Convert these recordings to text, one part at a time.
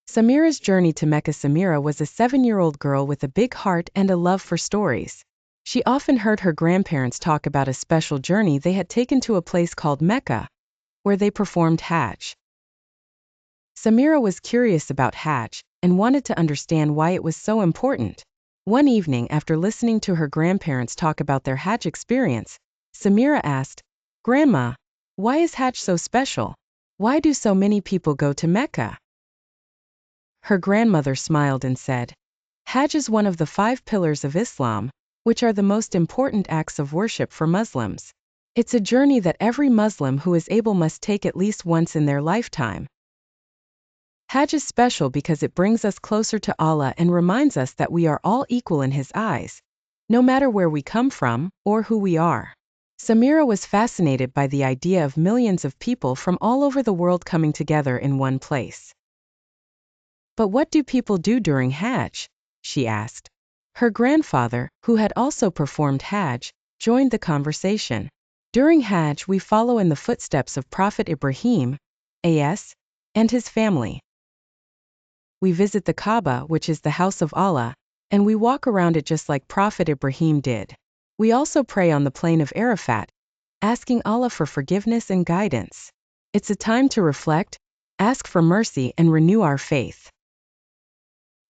Samira's journey to Mecca. Samira was a 7-year-old girl with a big heart and a love for stories. She often heard her grandparents talk about a special journey they had taken to a place called Mecca, where they performed Hajj. Samira was curious about Hajj and wanted to understand why it was so important. One evening, after listening to her grandparents talk about their Hajj experience, Samira asked, "Grandma, why is Hajj so special? Why do so many people go to Mecca?" Her grandmother smiled and said, "Hajj is one of the 5 pillars of Islam, which are the most important acts of worship for Muslims. It's a journey that every Muslim who is able must take at least once in their lifetime. Hajj is special because it brings us closer to Allah and reminds us that we are all equal in His eyes, no matter where we come from or who we are." Samira was fascinated by the idea of millions of people from all over the world coming together in one place. "But what do people do during Hajj?" she asked. Her grandfather, who had also performed Hajj, joined the conversation. "During Hajj we follow in the footsteps of Prophet Ibrahim, a.s., and his family. We visit the Kaaba, which is the house of Allah, and we walk around it just like Prophet Ibrahim did. We also pray on the plain of Arafat, asking Allah for forgiveness and guidance. It's a time to reflect, ask for mercy and renew our faith."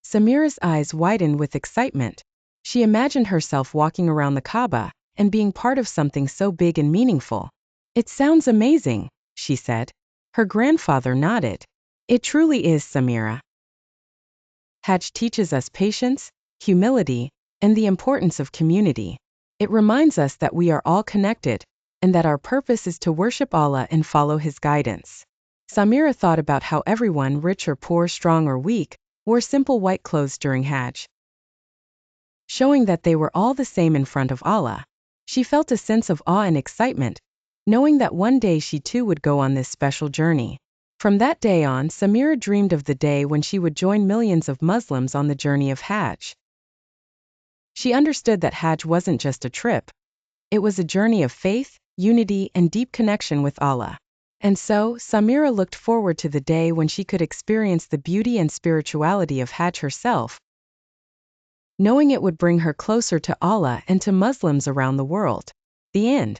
Samira's eyes widened with excitement. She imagined herself walking around the Kaaba and being part of something so big and meaningful. "It sounds amazing," she said. Her grandfather nodded. "It truly is, Samira. Hajj teaches us patience, humility, and the importance of community. It reminds us that we are all connected, and that our purpose is to worship Allah and follow His guidance." Samira thought about how everyone, rich or poor, strong or weak, wore simple white clothes during Hajj, showing that they were all the same in front of Allah. She felt a sense of awe and excitement, knowing that one day she too would go on this special journey. From that day on, Samira dreamed of the day when she would join millions of Muslims on the journey of Hajj. She understood that Hajj wasn't just a trip. It was a journey of faith, unity, and deep connection with Allah. And so, Samira looked forward to the day when she could experience the beauty and spirituality of Hajj herself, knowing it would bring her closer to Allah and to Muslims around the world. The end.